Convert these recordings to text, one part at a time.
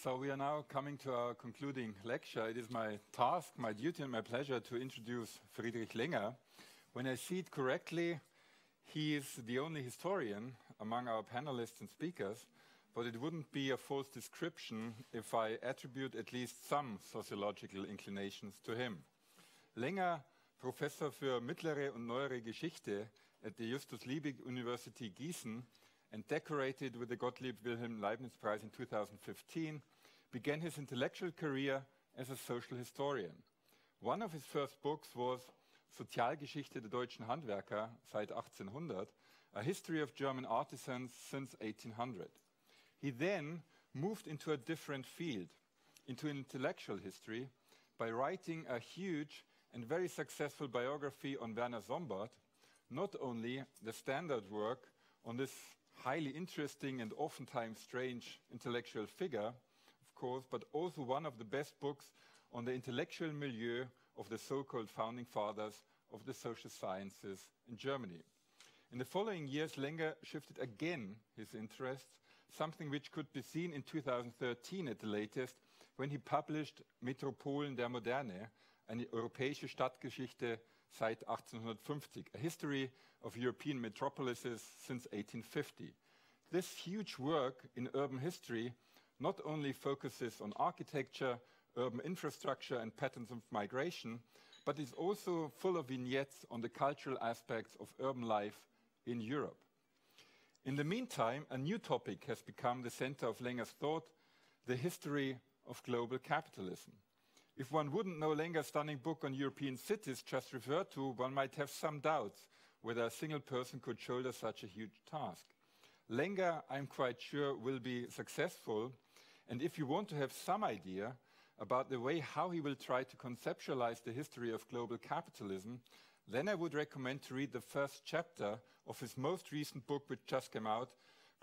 So we are now coming to our concluding lecture. It is my task, my duty and my pleasure to introduce Friedrich Lenger. When I see it correctly, he is the only historian among our panelists and speakers, but it wouldn't be a false description if I attribute at least some sociological inclinations to him. Lenger, Professor für Mittlere und Neuere Geschichte at the Justus Liebig University Gießen, and decorated with the Gottlieb Wilhelm Leibniz Prize in 2015, began his intellectual career as a social historian. One of his first books was Sozialgeschichte der deutschen Handwerker seit 1800, a history of German artisans since 1800. He then moved into a different field, into intellectual history, by writing a huge and very successful biography on Werner Sombart, not only the standard work on this highly interesting and oftentimes strange intellectual figure, of course, but also one of the best books on the intellectual milieu of the so-called founding fathers of the social sciences in Germany. In the following years, Lenger shifted again his interests, something which could be seen in 2013 at the latest, when he published Metropolen der Moderne, eine europäische Stadtgeschichte seit 1850, a history of European metropolises since 1850. This huge work in urban history not only focuses on architecture, urban infrastructure and patterns of migration, but is also full of vignettes on the cultural aspects of urban life in Europe. In the meantime, a new topic has become the center of Lenger's thought, the history of global capitalism. If one wouldn't know Lenger's stunning book on European cities just referred to, one might have some doubts whether a single person could shoulder such a huge task. Lenger, I'm quite sure, will be successful, and if you want to have some idea about the way how he will try to conceptualize the history of global capitalism, then I would recommend to read the first chapter of his most recent book, which just came out,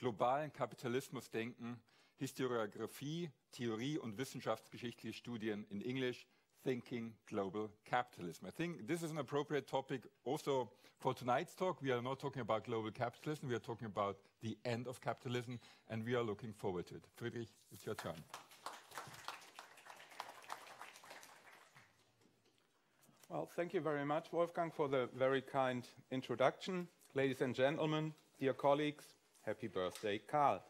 Globalen Kapitalismusdenken, Historiographie, Theorie und wissenschaftsgeschichtliche Studien in English, Thinking Global Capitalism. I think this is an appropriate topic also for tonight's talk. We are not talking about global capitalism, we are talking about the end of capitalism, and we are looking forward to it. Friedrich, it's your turn. Well, thank you very much, Wolfgang, for the very kind introduction. Ladies and gentlemen, dear colleagues, happy birthday, Karl.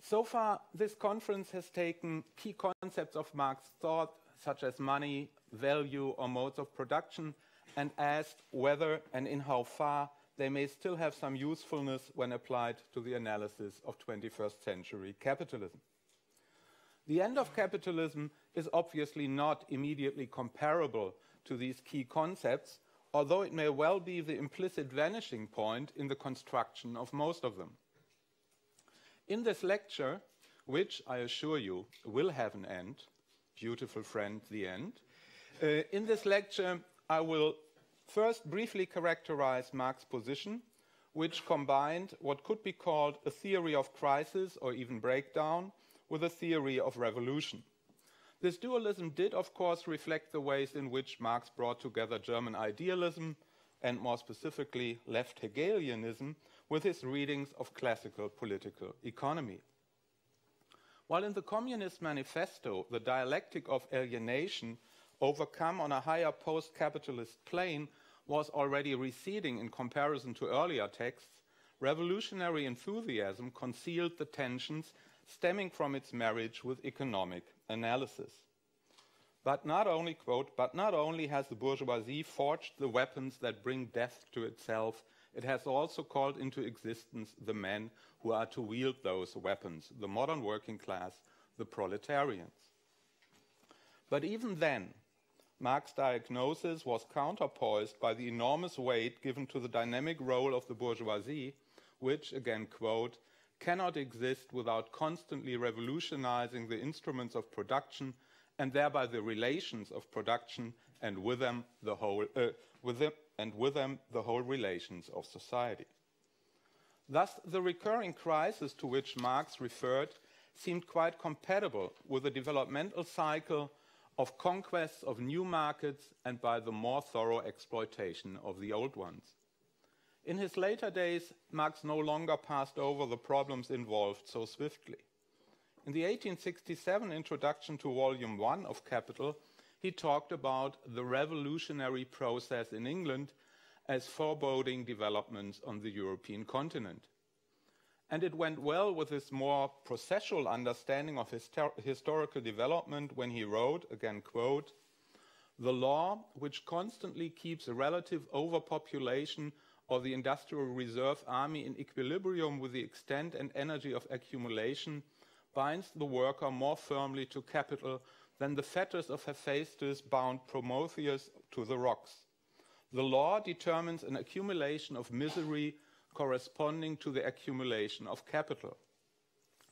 So far, this conference has taken key concepts of Marx's thought, such as money, value, or modes of production, and asked whether and in how far they may still have some usefulness when applied to the analysis of 21st century capitalism. The end of capitalism is obviously not immediately comparable to these key concepts, although it may well be the implicit vanishing point in the construction of most of them. In this lecture, which I assure you will have an end, beautiful friend, the end, in this lecture I will first briefly characterize Marx's position, which combined what could be called a theory of crisis or even breakdown with a theory of revolution. This dualism did, of course, reflect the ways in which Marx brought together German idealism and, more specifically, left Hegelianism with his readings of classical political economy. While in the Communist Manifesto, the dialectic of alienation, overcome on a higher post-capitalist plane, was already receding in comparison to earlier texts, revolutionary enthusiasm concealed the tensions stemming from its marriage with economic analysis. But not only, quote, but not only has the bourgeoisie forged the weapons that bring death to itself, it has also called into existence the men who are to wield those weapons, the modern working class, the proletarians. But even then, Marx's diagnosis was counterpoised by the enormous weight given to the dynamic role of the bourgeoisie, which, again, quote, cannot exist without constantly revolutionizing the instruments of production and thereby the relations of production and with them the whole relations of society. Thus, the recurring crisis to which Marx referred seemed quite compatible with the developmental cycle of conquests of new markets and by the more thorough exploitation of the old ones. In his later days, Marx no longer passed over the problems involved so swiftly. In the 1867 introduction to Volume 1 of Capital, he talked about the revolutionary process in England as foreboding developments on the European continent. And it went well with his more processual understanding of historical development when he wrote, again quote, "The law which constantly keeps a relative overpopulation or the industrial reserve army in equilibrium with the extent and energy of accumulation binds the worker more firmly to capital than the fetters of Hephaestus bound Prometheus to the rocks. The law determines an accumulation of misery corresponding to the accumulation of capital.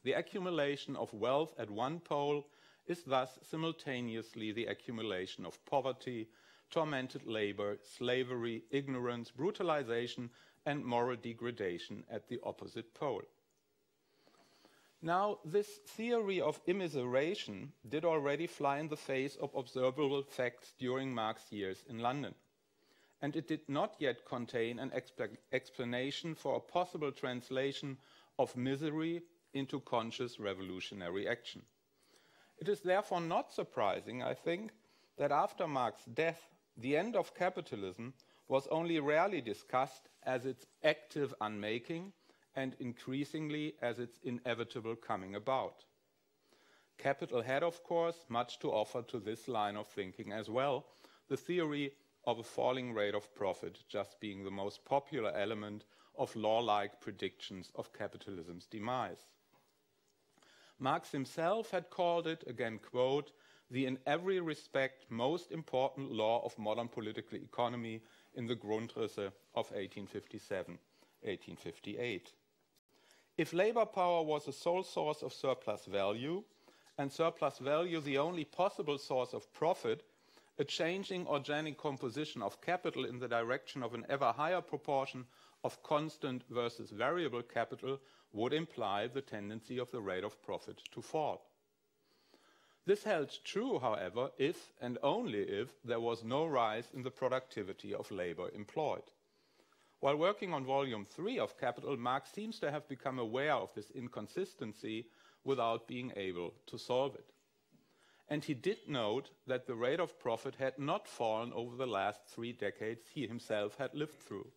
The accumulation of wealth at one pole is thus simultaneously the accumulation of poverty, tormented labor, slavery, ignorance, brutalization, and moral degradation at the opposite pole." Now, this theory of immiseration did already fly in the face of observable facts during Marx's years in London, and it did not yet contain an explanation for a possible translation of misery into conscious revolutionary action. It is therefore not surprising, I think, that after Marx's death, the end of capitalism was only rarely discussed as its active unmaking and increasingly as its inevitable coming about. Capital had, of course, much to offer to this line of thinking as well, the theory of a falling rate of profit just being the most popular element of law-like predictions of capitalism's demise. Marx himself had called it, again quote, "the in every respect most important law of modern political economy" in the Grundrisse of 1857-1858. If labor power was the sole source of surplus value, and surplus value the only possible source of profit, a changing organic composition of capital in the direction of an ever higher proportion of constant versus variable capital would imply the tendency of the rate of profit to fall. This held true, however, if and only if there was no rise in the productivity of labor employed. While working on Volume 3 of Capital, Marx seems to have become aware of this inconsistency without being able to solve it. And he did note that the rate of profit had not fallen over the last 3 decades he himself had lived through.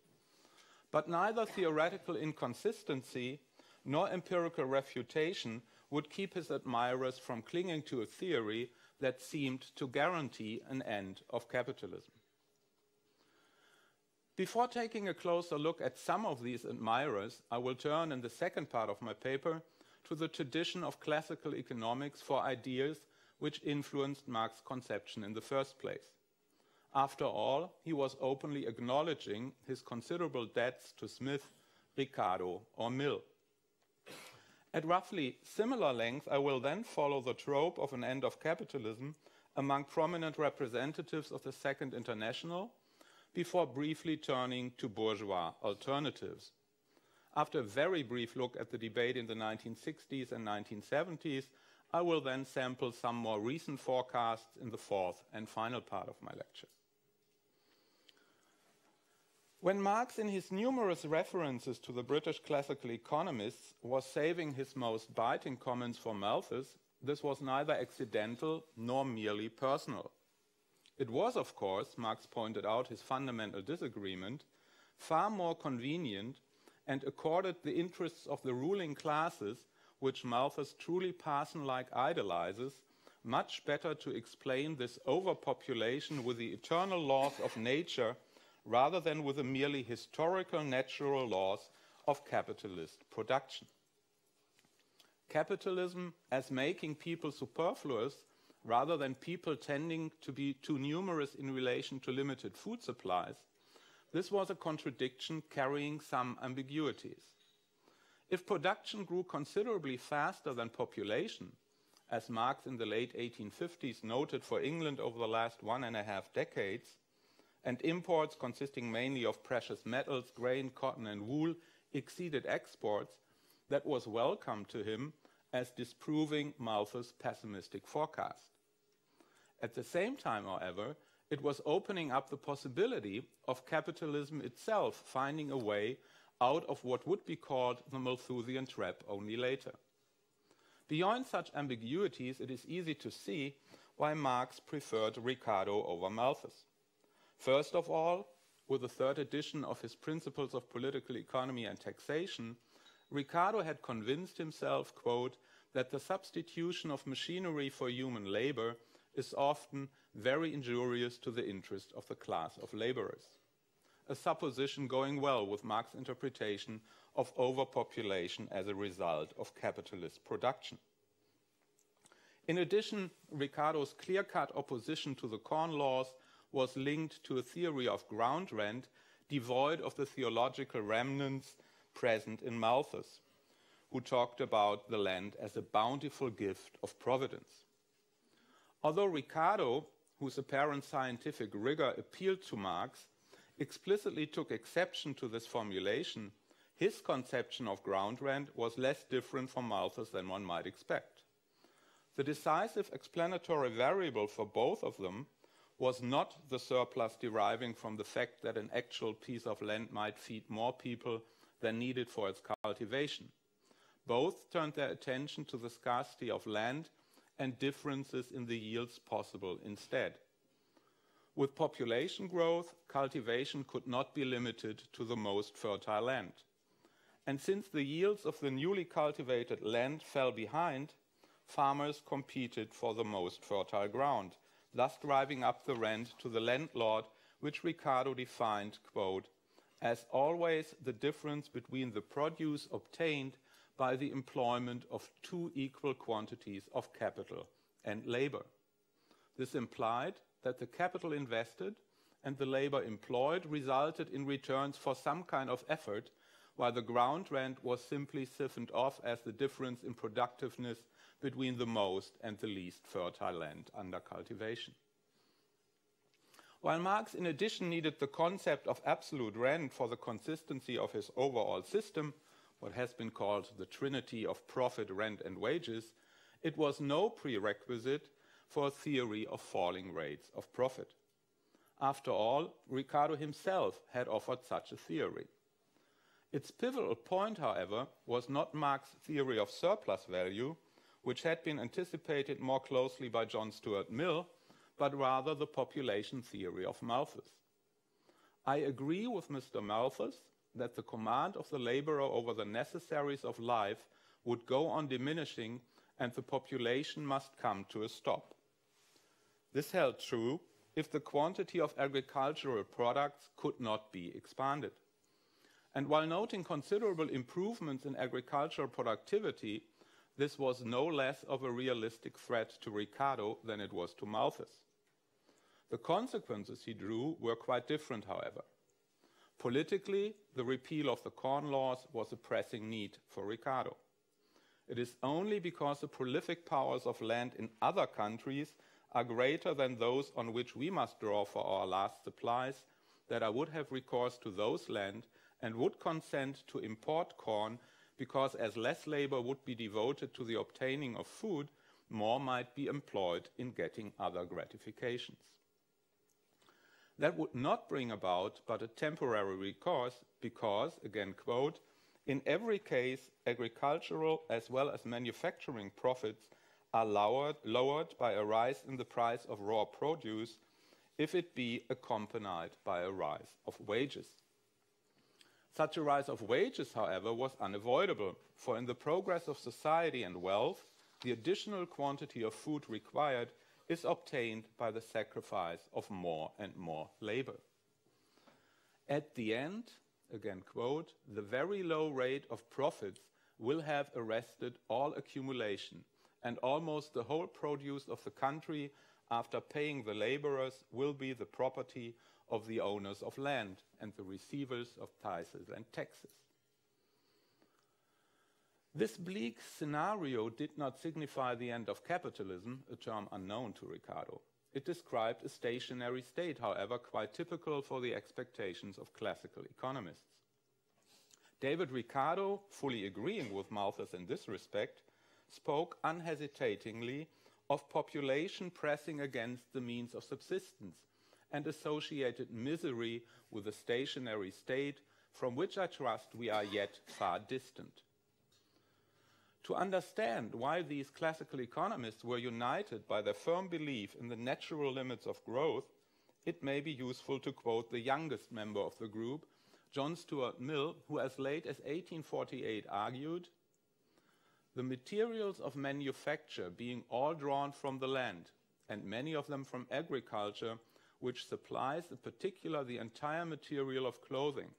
But neither theoretical inconsistency nor empirical refutation would keep his admirers from clinging to a theory that seemed to guarantee an end of capitalism. Before taking a closer look at some of these admirers, I will turn in the second part of my paper to the tradition of classical economics for ideas which influenced Marx's conception in the first place. After all, he was openly acknowledging his considerable debts to Smith, Ricardo, or Mill. At roughly similar length, I will then follow the trope of an end of capitalism among prominent representatives of the Second International, before briefly turning to bourgeois alternatives. After a very brief look at the debate in the 1960s and 1970s, I will then sample some more recent forecasts in the fourth and final part of my lecture. When Marx, in his numerous references to the British classical economists, was saving his most biting comments for Malthus, this was neither accidental nor merely personal. It was, of course, Marx pointed out his fundamental disagreement, far more convenient and accorded the interests of the ruling classes, which Malthus truly Parson-like idolizes, much better to explain this overpopulation with the eternal laws of nature rather than with the merely historical natural laws of capitalist production. Capitalism, as making people superfluous, rather than people tending to be too numerous in relation to limited food supplies, this was a contradiction carrying some ambiguities. If production grew considerably faster than population, as Marx in the late 1850s noted for England over the last 1.5 decades, and imports consisting mainly of precious metals, grain, cotton, and wool exceeded exports, that was welcome to him as disproving Malthus' pessimistic forecast. At the same time, however, it was opening up the possibility of capitalism itself finding a way out of what would be called the Malthusian trap only later. Beyond such ambiguities, it is easy to see why Marx preferred Ricardo over Malthus. First of all, with the third edition of his Principles of Political Economy and Taxation, Ricardo had convinced himself, quote, that the substitution of machinery for human labor is often very injurious to the interest of the class of laborers, a supposition going well with Marx's interpretation of overpopulation as a result of capitalist production. In addition, Ricardo's clear-cut opposition to the Corn Laws was linked to a theory of ground rent devoid of the theological remnants present in Malthus, who talked about the land as a bountiful gift of providence. Although Ricardo, whose apparent scientific rigor appealed to Marx, explicitly took exception to this formulation, his conception of ground rent was less different from Malthus than one might expect. The decisive explanatory variable for both of them was not the surplus deriving from the fact that an actual piece of land might feed more people than needed for its cultivation. Both turned their attention to the scarcity of land and differences in the yields possible instead. With population growth, cultivation could not be limited to the most fertile land. And since the yields of the newly cultivated land fell behind, farmers competed for the most fertile ground, thus driving up the rent to the landlord, which Ricardo defined, quote, as always the difference between the produce obtained by the employment of two equal quantities of capital and labor. This implied that the capital invested and the labor employed resulted in returns for some kind of effort, while the ground rent was simply siphoned off as the difference in productiveness between the most and the least fertile land under cultivation. While Marx in addition needed the concept of absolute rent for the consistency of his overall system, what has been called the trinity of profit, rent, and wages, it was no prerequisite for a theory of falling rates of profit. After all, Ricardo himself had offered such a theory. Its pivotal point, however, was not Marx's theory of surplus value, which had been anticipated more closely by John Stuart Mill, but rather the population theory of Malthus. I agree with Mr. Malthus that the command of the laborer over the necessaries of life would go on diminishing and the population must come to a stop. This held true if the quantity of agricultural products could not be expanded. And while noting considerable improvements in agricultural productivity, this was no less of a realistic threat to Ricardo than it was to Malthus. The consequences he drew were quite different, however. Politically, the repeal of the Corn Laws was a pressing need for Ricardo. It is only because the prolific powers of land in other countries are greater than those on which we must draw for our last supplies that I would have recourse to those land and would consent to import corn, because as less labor would be devoted to the obtaining of food, more might be employed in getting other gratifications. That would not bring about but a temporary recourse because, again quote, in every case agricultural as well as manufacturing profits are lowered by a rise in the price of raw produce if it be accompanied by a rise of wages. Such a rise of wages, however, was unavoidable, for in the progress of society and wealth, the additional quantity of food required is obtained by the sacrifice of more and more labor. At the end, again quote, the very low rate of profits will have arrested all accumulation, and almost the whole produce of the country, after paying the laborers, will be the property of the owners of land and the receivers of tithes and taxes. This bleak scenario did not signify the end of capitalism, a term unknown to Ricardo. It described a stationary state, however, quite typical for the expectations of classical economists. David Ricardo, fully agreeing with Malthus in this respect, spoke unhesitatingly of population pressing against the means of subsistence and associated misery with a stationary state from which I trust we are yet far distant. To understand why these classical economists were united by their firm belief in the natural limits of growth, it may be useful to quote the youngest member of the group, John Stuart Mill, who as late as 1848 argued, "The materials of manufacture being all drawn from the land, and many of them from agriculture, which supplies in particular the entire material of clothing,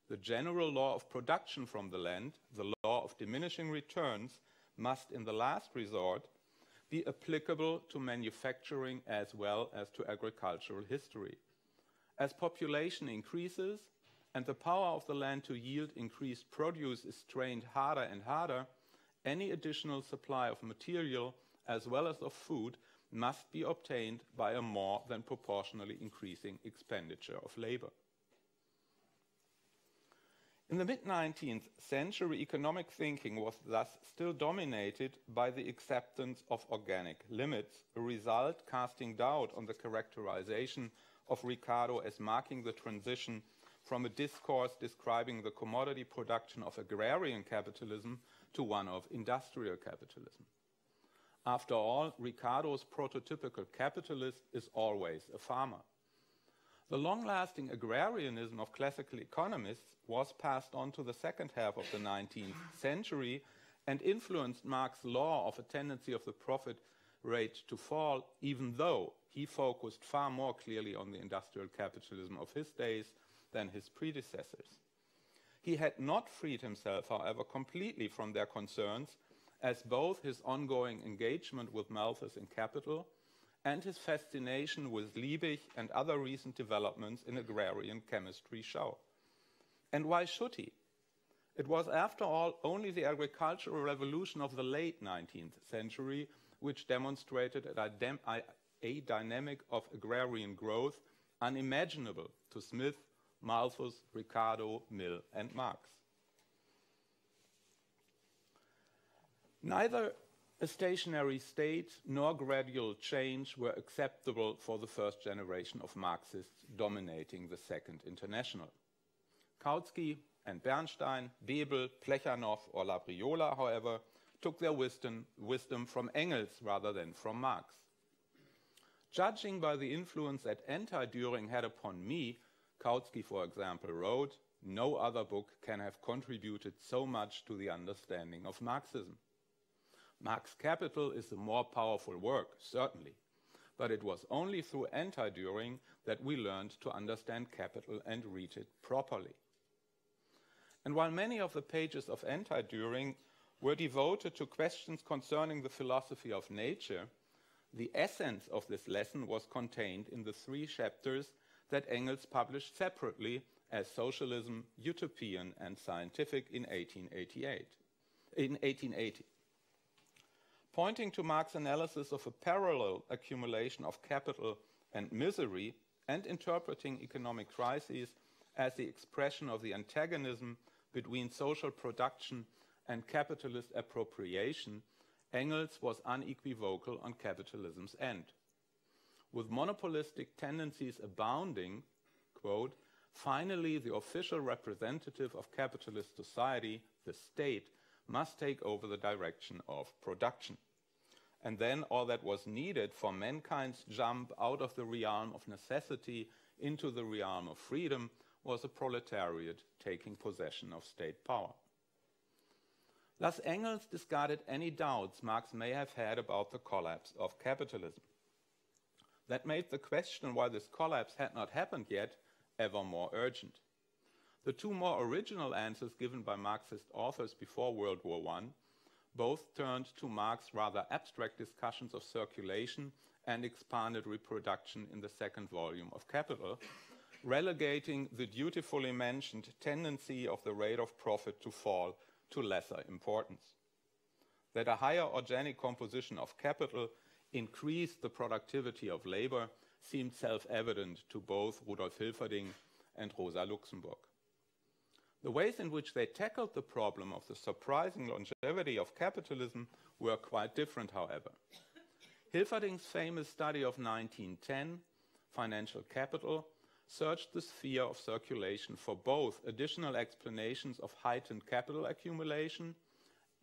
the general law of production from the land, the law of diminishing returns, must in the last resort be applicable to manufacturing as well as to agricultural history. As population increases and the power of the land to yield increased produce is strained harder and harder, any additional supply of material as well as of food must be obtained by a more than proportionally increasing expenditure of labor." In the mid-19th century, economic thinking was thus still dominated by the acceptance of organic limits, a result casting doubt on the characterization of Ricardo as marking the transition from a discourse describing the commodity production of agrarian capitalism to one of industrial capitalism. After all, Ricardo's prototypical capitalist is always a farmer. The long-lasting agrarianism of classical economists was passed on to the second half of the 19th century and influenced Marx's law of a tendency of the profit rate to fall, even though he focused far more clearly on the industrial capitalism of his days than his predecessors. He had not freed himself, however, completely from their concerns, as both his ongoing engagement with Malthus in Capital and his fascination with Liebig and other recent developments in agrarian chemistry show. And why should he? It was, after all, only the agricultural revolution of the late 19th century which demonstrated a dynamic of agrarian growth unimaginable to Smith, Malthus, Ricardo, Mill, and Marx. Neither a stationary state nor gradual change were acceptable for the first generation of Marxists dominating the Second International. Kautsky and Bernstein, Bebel, Plechanow, or Labriola, however, took their wisdom from Engels rather than from Marx. Judging by the influence that anti-Düring had upon me, Kautsky, for example, wrote, "No other book can have contributed so much to the understanding of Marxism." Marx's Capital is a more powerful work, certainly, but it was only through anti-Düring that we learned to understand Capital and read it properly. And while many of the pages of anti-Düring were devoted to questions concerning the philosophy of nature, the essence of this lesson was contained in the 3 chapters that Engels published separately as Socialism, Utopian, and Scientific in 1880. Pointing to Marx's analysis of a parallel accumulation of capital and misery and interpreting economic crises as the expression of the antagonism between social production and capitalist appropriation, Engels was unequivocal on capitalism's end. With monopolistic tendencies abounding, quote, "Finally, the official representative of capitalist society, the state, must take over the direction of production. And then all that was needed for mankind's jump out of the realm of necessity into the realm of freedom was a proletariat taking possession of state power." Thus, Engels discarded any doubts Marx may have had about the collapse of capitalism. That made the question why this collapse had not happened yet ever more urgent. The 2 more original answers given by Marxist authors before World War I both turned to Marx's rather abstract discussions of circulation and expanded reproduction in the 2nd volume of Capital, relegating the dutifully mentioned tendency of the rate of profit to fall to lesser importance. That a higher organic composition of capital increased the productivity of labor seemed self-evident to both Rudolf Hilferding and Rosa Luxemburg. The ways in which they tackled the problem of the surprising longevity of capitalism were quite different, however. Hilferding's famous study of 1910, Financial Capital, searched the sphere of circulation for both additional explanations of heightened capital accumulation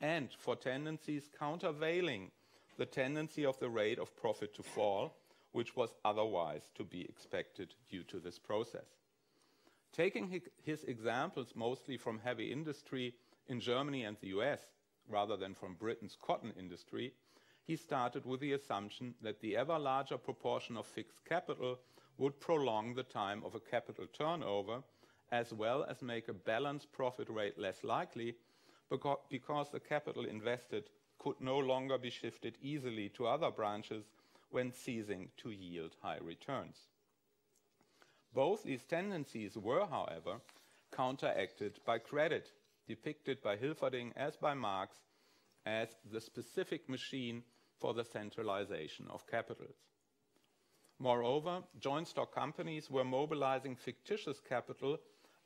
and for tendencies countervailing the tendency of the rate of profit to fall, which was otherwise to be expected due to this process. Taking his examples mostly from heavy industry in Germany and the US, rather than from Britain's cotton industry, he started with the assumption that the ever larger proportion of fixed capital would prolong the time of a capital turnover, as well as make a balanced profit rate less likely, because the capital invested could no longer be shifted easily to other branches when ceasing to yield high returns. Both these tendencies were, however, counteracted by credit, depicted by Hilferding as by Marx as the specific machine for the centralization of capitals. Moreover, joint stock companies were mobilizing fictitious capital,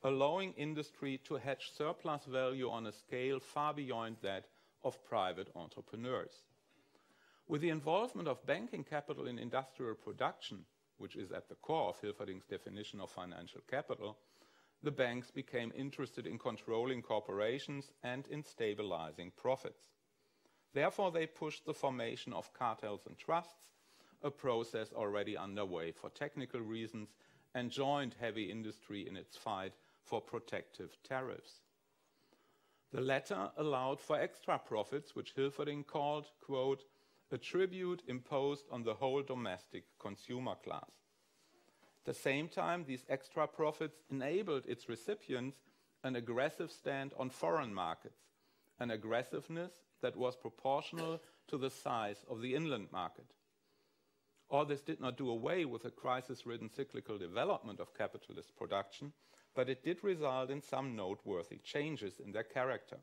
allowing industry to hedge surplus value on a scale far beyond that of private entrepreneurs. With the involvement of banking capital in industrial production, which is at the core of Hilferding's definition of financial capital, the banks became interested in controlling corporations and in stabilizing profits. Therefore, they pushed the formation of cartels and trusts, a process already underway for technical reasons, and joined heavy industry in its fight for protective tariffs. The latter allowed for extra profits, which Hilferding called, quote, a tribute imposed on the whole domestic consumer class. At the same time, these extra profits enabled its recipients an aggressive stand on foreign markets, an aggressiveness that was proportional to the size of the inland market. All this did not do away with the crisis-ridden cyclical development of capitalist production, but it did result in some noteworthy changes in their character.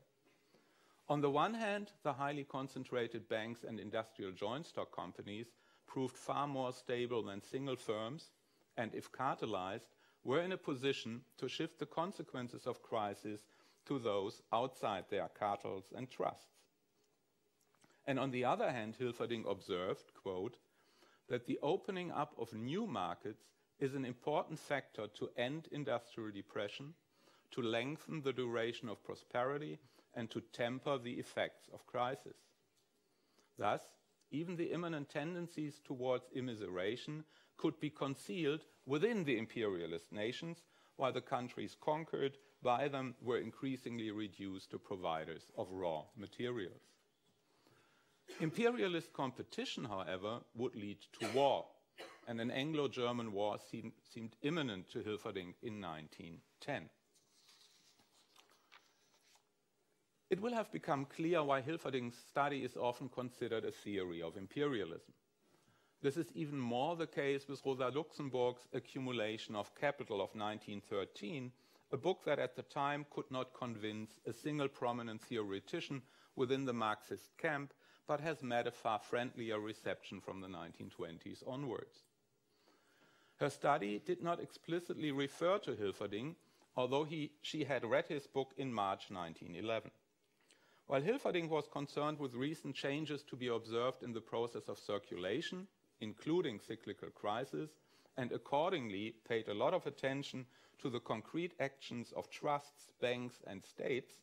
On the one hand, the highly concentrated banks and industrial joint stock companies proved far more stable than single firms, and if cartelized, were in a position to shift the consequences of crisis to those outside their cartels and trusts. And on the other hand, Hilferding observed, quote, that the opening up of new markets is an important factor to end industrial depression, to lengthen the duration of prosperity, and to temper the effects of crisis. Thus, even the imminent tendencies towards immiseration could be concealed within the imperialist nations, while the countries conquered by them were increasingly reduced to providers of raw materials. Imperialist competition, however, would lead to war, and an Anglo-German war seemed imminent to Hilferding in 1910. It will have become clear why Hilferding's study is often considered a theory of imperialism. This is even more the case with Rosa Luxemburg's Accumulation of Capital of 1913, a book that at the time could not convince a single prominent theoretician within the Marxist camp, but has met a far friendlier reception from the 1920s onwards. Her study did not explicitly refer to Hilferding, although she had read his book in March 1911. While Hilferding was concerned with recent changes to be observed in the process of circulation, including cyclical crisis, and accordingly paid a lot of attention to the concrete actions of trusts, banks, and states,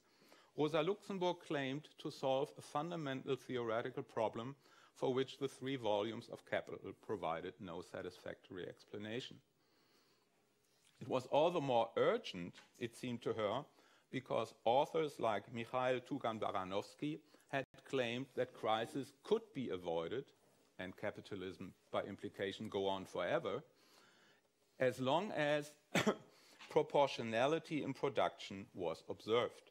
Rosa Luxemburg claimed to solve a fundamental theoretical problem for which the 3 volumes of Capital provided no satisfactory explanation. It was all the more urgent, it seemed to her, because authors like Mikhail Tugan-Baranovsky had claimed that crisis could be avoided, and capitalism by implication go on forever, as long as proportionality in production was observed.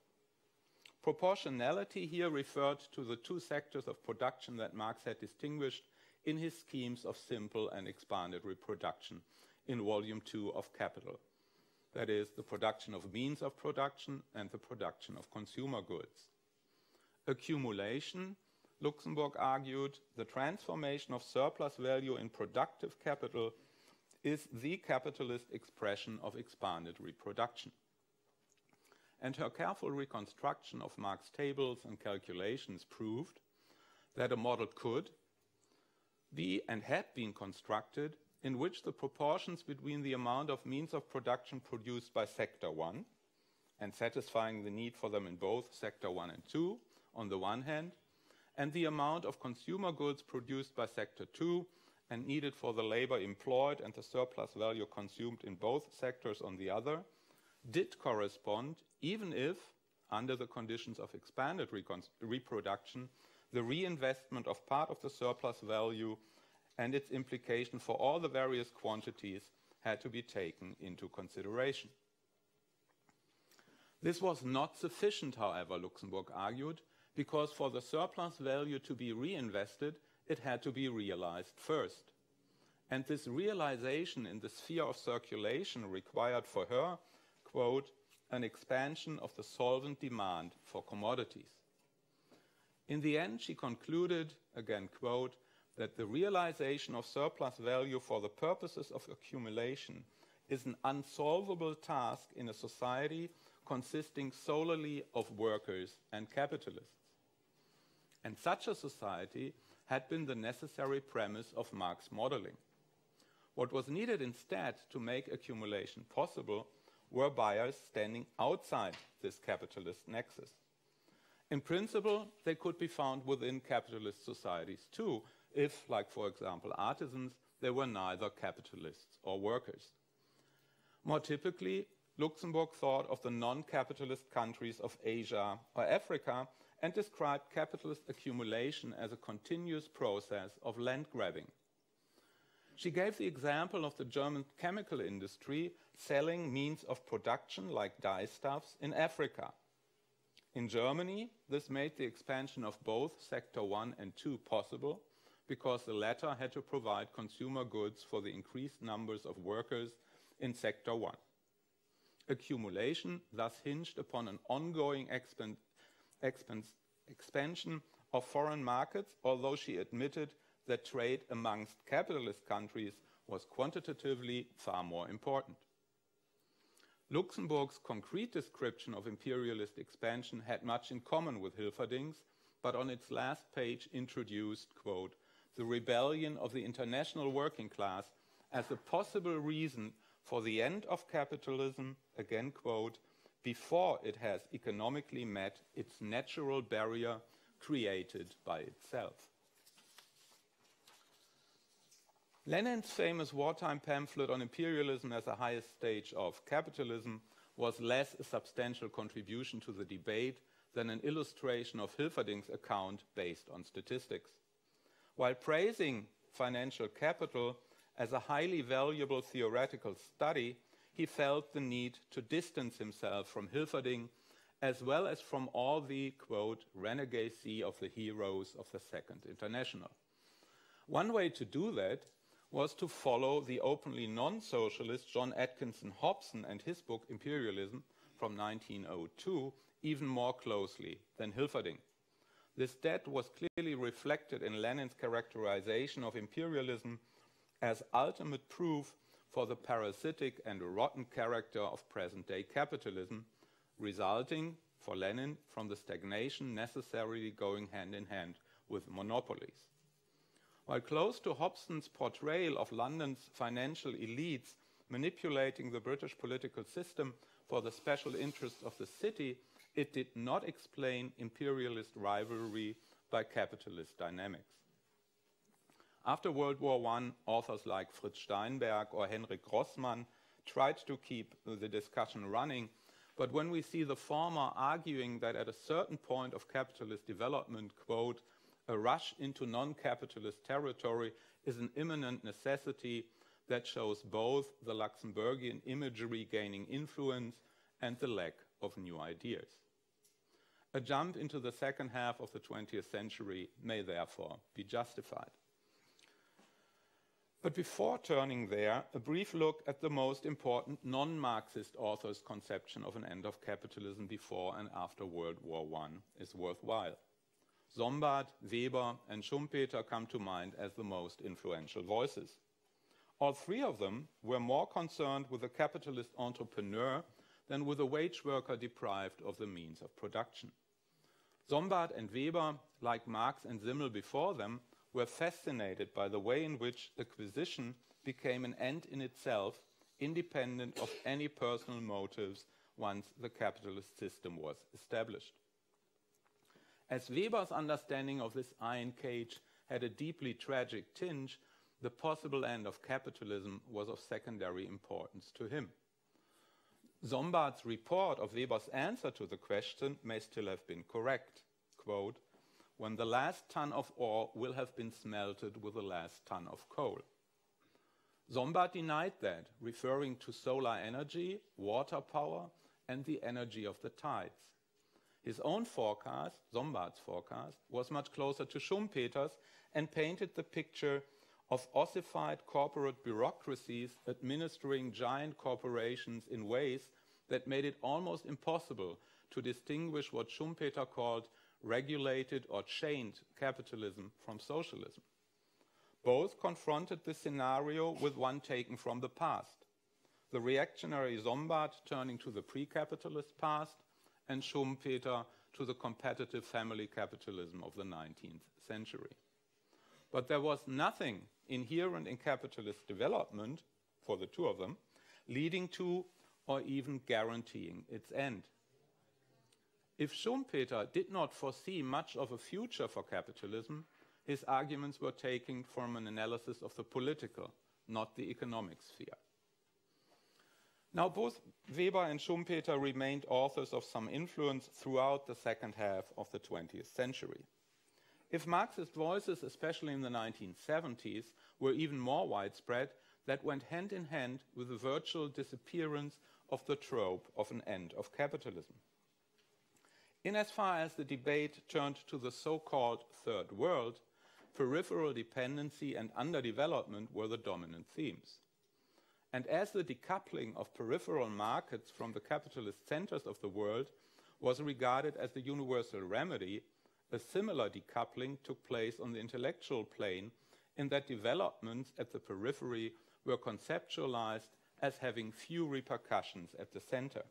Proportionality here referred to the 2 sectors of production that Marx had distinguished in his schemes of simple and expanded reproduction in Volume 2 of Capital. That is, the production of means of production and the production of consumer goods. Accumulation, Luxemburg argued, the transformation of surplus value in productive capital is the capitalist expression of expanded reproduction. And her careful reconstruction of Marx's tables and calculations proved that a model could be and had been constructed in which the proportions between the amount of means of production produced by Sector 1 and satisfying the need for them in both Sector 1 and 2, on the one hand, and the amount of consumer goods produced by Sector 2 and needed for the labor employed and the surplus value consumed in both sectors on the other, did correspond, even if, under the conditions of expanded reproduction, the reinvestment of part of the surplus value and its implication for all the various quantities had to be taken into consideration. This was not sufficient, however, Luxemburg argued, because for the surplus value to be reinvested, it had to be realized first. And this realization in the sphere of circulation required for her, quote, an expansion of the solvent demand for commodities. In the end, she concluded, again, quote, that the realization of surplus value for the purposes of accumulation is an unsolvable task in a society consisting solely of workers and capitalists. And such a society had been the necessary premise of Marx modeling. What was needed instead to make accumulation possible were buyers standing outside this capitalist nexus. In principle, they could be found within capitalist societies too, if, like for example, artisans, they were neither capitalists or workers. More typically, Luxemburg thought of the non-capitalist countries of Asia or Africa and described capitalist accumulation as a continuous process of land grabbing. She gave the example of the German chemical industry selling means of production like dyestuffs in Africa. In Germany, this made the expansion of both Sector 1 and 2 possible because the latter had to provide consumer goods for the increased numbers of workers in Sector 1. Accumulation thus hinged upon an ongoing expansion of foreign markets, although she admitted that trade amongst capitalist countries was quantitatively far more important. Luxemburg's concrete description of imperialist expansion had much in common with Hilferding's, but on its last page introduced, quote, the rebellion of the international working class as a possible reason for the end of capitalism, again, quote, before it has economically met its natural barrier created by itself. Lenin's famous wartime pamphlet on imperialism as the highest stage of capitalism was less a substantial contribution to the debate than an illustration of Hilferding's account based on statistics. While praising financial capital as a highly valuable theoretical study, he felt the need to distance himself from Hilferding as well as from all the, quote, renegacy of the heroes of the Second International. One way to do that was to follow the openly non-socialist John Atkinson Hobson and his book Imperialism from 1902 even more closely than Hilferding. This debt was clearly reflected in Lenin's characterization of imperialism as ultimate proof for the parasitic and rotten character of present-day capitalism, resulting, for Lenin, from the stagnation necessarily going hand in hand with monopolies. While close to Hobson's portrayal of London's financial elites manipulating the British political system for the special interests of the city, it did not explain imperialist rivalry by capitalist dynamics. After World War I, authors like Fritz Steinberg or Henrik Grossmann tried to keep the discussion running, but when we see the former arguing that at a certain point of capitalist development, quote, a rush into non-capitalist territory is an imminent necessity, that shows both the Luxemburgian imagery gaining influence and the lack of new ideas. A jump into the second half of the 20th century may therefore be justified. But before turning there, a brief look at the most important non-Marxist authors' conception of an end of capitalism before and after World War I is worthwhile. Sombart, Weber, and Schumpeter come to mind as the most influential voices. All three of them were more concerned with the capitalist entrepreneur than with a wage worker deprived of the means of production. Sombart and Weber, like Marx and Simmel before them, were fascinated by the way in which acquisition became an end in itself, independent of any personal motives once the capitalist system was established. As Weber's understanding of this iron cage had a deeply tragic tinge, the possible end of capitalism was of secondary importance to him. Sombard's report of Weber's answer to the question may still have been correct. Quote, "When the last ton of ore will have been smelted with the last ton of coal." Sombart denied that, referring to solar energy, water power, and the energy of the tides. His own forecast, Sombart's forecast, was much closer to Schumpeter's and painted the picture of ossified corporate bureaucracies administering giant corporations in ways that made it almost impossible to distinguish what Schumpeter called regulated or chained capitalism from socialism. Both confronted the scenario with one taken from the past, the reactionary Sombart turning to the pre-capitalist past, and Schumpeter to the competitive family capitalism of the 19th century. But there was nothing inherent in capitalist development, for the two of them, leading to or even guaranteeing its end. If Schumpeter did not foresee much of a future for capitalism, his arguments were taken from an analysis of the political, not the economic sphere. Now, both Weber and Schumpeter remained authors of some influence throughout the second half of the 20th century. If Marxist voices, especially in the 1970s, were even more widespread, that went hand in hand with the virtual disappearance of the trope of an end of capitalism. In as far as the debate turned to the so-called third world, peripheral dependency and underdevelopment were the dominant themes. And as the decoupling of peripheral markets from the capitalist centers of the world was regarded as the universal remedy, a similar decoupling took place on the intellectual plane in that developments at the periphery were conceptualized as having few repercussions at the center.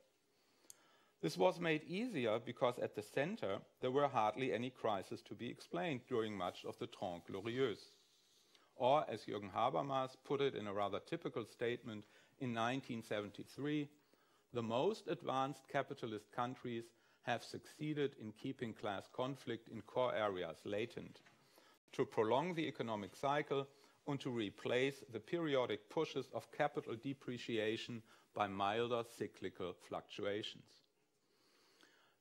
This was made easier because at the center there were hardly any crises to be explained during much of the Trente Glorieuses. Or, as Jürgen Habermas put it in a rather typical statement in 1973, the most advanced capitalist countries have succeeded in keeping class conflict in core areas latent, to prolong the economic cycle and to replace the periodic pushes of capital depreciation by milder cyclical fluctuations.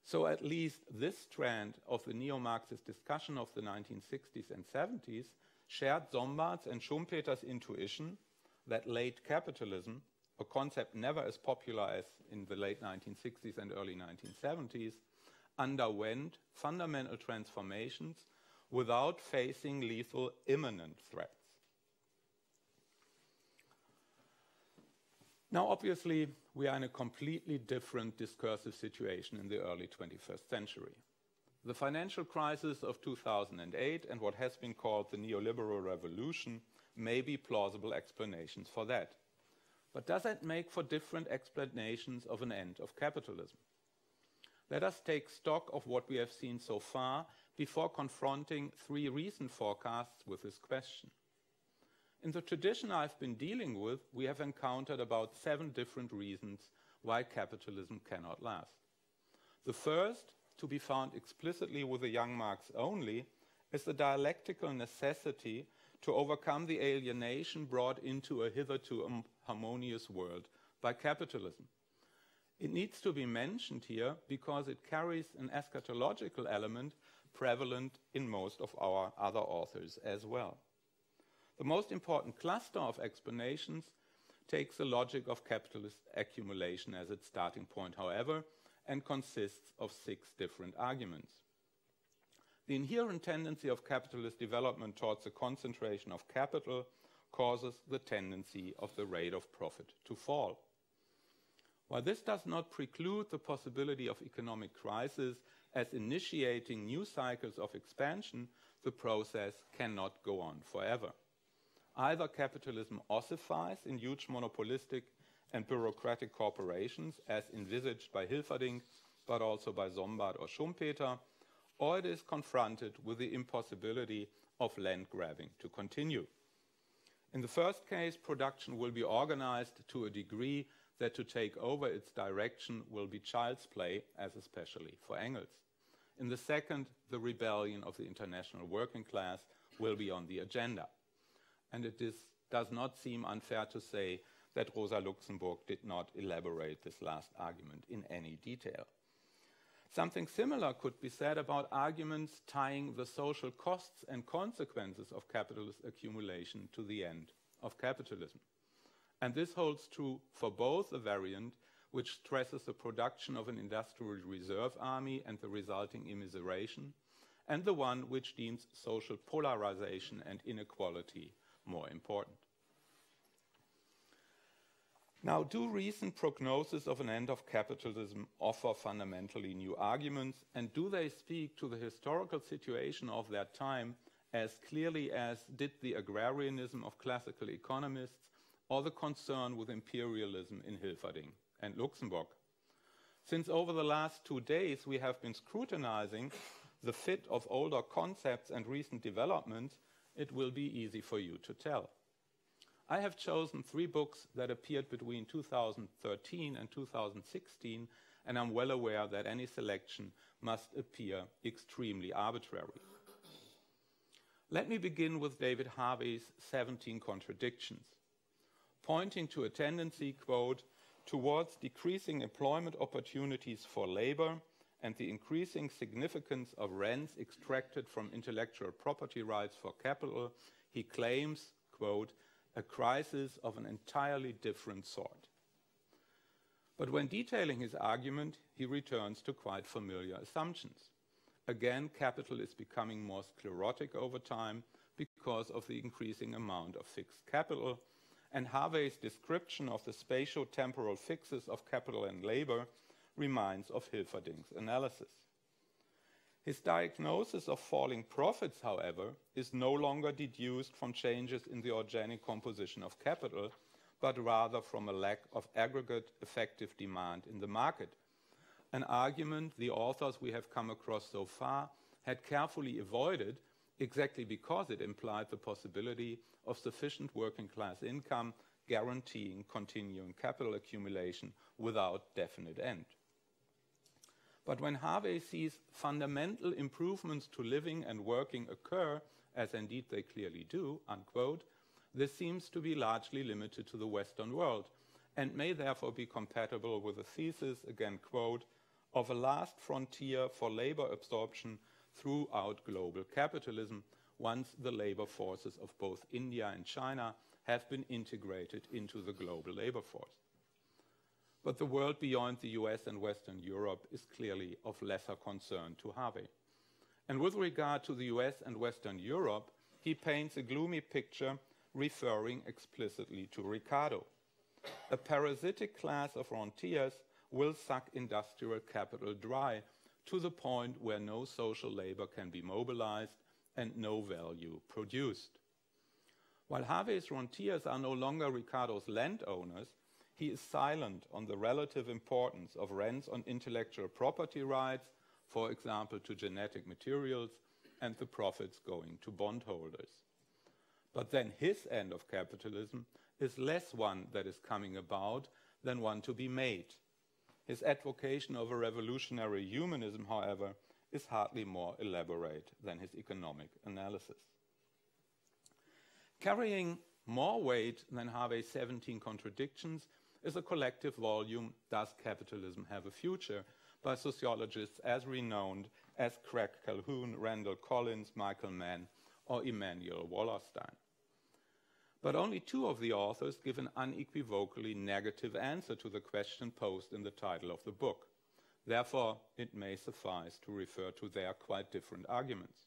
So at least this strand of the neo-Marxist discussion of the 1960s and 70s shared Sombart's and Schumpeter's intuition that late capitalism, a concept never as popular as in the late 1960s and early 1970s, underwent fundamental transformations without facing lethal imminent threats. Now, obviously, we are in a completely different discursive situation in the early 21st century. The financial crisis of 2008 and what has been called the neoliberal revolution may be plausible explanations for that. But does that make for different explanations of an end of capitalism? Let us take stock of what we have seen so far before confronting three recent forecasts with this question. In the tradition I've been dealing with, we have encountered about 7 different reasons why capitalism cannot last. The first, to be found explicitly with the young Marx only, is the dialectical necessity to overcome the alienation brought into a hitherto harmonious world by capitalism. It needs to be mentioned here because it carries an eschatological element prevalent in most of our other authors as well. The most important cluster of explanations takes the logic of capitalist accumulation as its starting point, however, and consists of 6 different arguments. The inherent tendency of capitalist development towards the concentration of capital causes the tendency of the rate of profit to fall. While this does not preclude the possibility of economic crisis as initiating new cycles of expansion, the process cannot go on forever. Either capitalism ossifies in huge monopolistic and bureaucratic corporations, as envisaged by Hilferding, but also by Sombart or Schumpeter, or it is confronted with the impossibility of land grabbing to continue. In the first case, production will be organized to a degree that to take over its direction will be child's play, as especially for Engels. In the second, the rebellion of the international working class will be on the agenda. And it does not seem unfair to say that Rosa Luxemburg did not elaborate this last argument in any detail. Something similar could be said about arguments tying the social costs and consequences of capitalist accumulation to the end of capitalism. And this holds true for both the variant which stresses the production of an industrial reserve army and the resulting immiseration, and the one which deems social polarization and inequality more important. Now, do recent prognoses of an end of capitalism offer fundamentally new arguments, and do they speak to the historical situation of their time as clearly as did the agrarianism of classical economists or the concern with imperialism in Hilferding and Luxemburg? Since over the last 2 days we have been scrutinizing the fit of older concepts and recent developments, it will be easy for you to tell. I have chosen 3 books that appeared between 2013 and 2016, and I'm well aware that any selection must appear extremely arbitrary. Let me begin with David Harvey's 17 Contradictions, pointing to a tendency, quote, towards decreasing employment opportunities for labor and the increasing significance of rents extracted from intellectual property rights for capital, he claims, quote, a crisis of an entirely different sort. But when detailing his argument, he returns to quite familiar assumptions. Again, capital is becoming more sclerotic over time because of the increasing amount of fixed capital, and Harvey's description of the spatio-temporal fixes of capital and labor reminds of Hilferding's analysis. His diagnosis of falling profits, however, is no longer deduced from changes in the organic composition of capital, but rather from a lack of aggregate effective demand in the market, an argument the authors we have come across so far had carefully avoided exactly because it implied the possibility of sufficient working class income guaranteeing continuing capital accumulation without definite end. But when Harvey sees fundamental improvements to living and working occur, as indeed they clearly do, unquote, this seems to be largely limited to the Western world and may therefore be compatible with the thesis, again, quote, of a last frontier for labor absorption throughout global capitalism once the labor forces of both India and China have been integrated into the global labor force. But the world beyond the US and Western Europe is clearly of lesser concern to Harvey. And with regard to the US and Western Europe, he paints a gloomy picture referring explicitly to Ricardo. A parasitic class of rentiers will suck industrial capital dry to the point where no social labor can be mobilized and no value produced. While Harvey's rentiers are no longer Ricardo's landowners, he is silent on the relative importance of rents on intellectual property rights, for example, to genetic materials, and the profits going to bondholders. But then his end of capitalism is less one that is coming about than one to be made. His advocation of a revolutionary humanism, however, is hardly more elaborate than his economic analysis. Carrying more weight than Harvey's 17 Contradictions is a collective volume, Does Capitalism Have a Future?, by sociologists as renowned as Craig Calhoun, Randall Collins, Michael Mann, or Emanuel Wallerstein. But only 2 of the authors give an unequivocally negative answer to the question posed in the title of the book. Therefore, it may suffice to refer to their quite different arguments.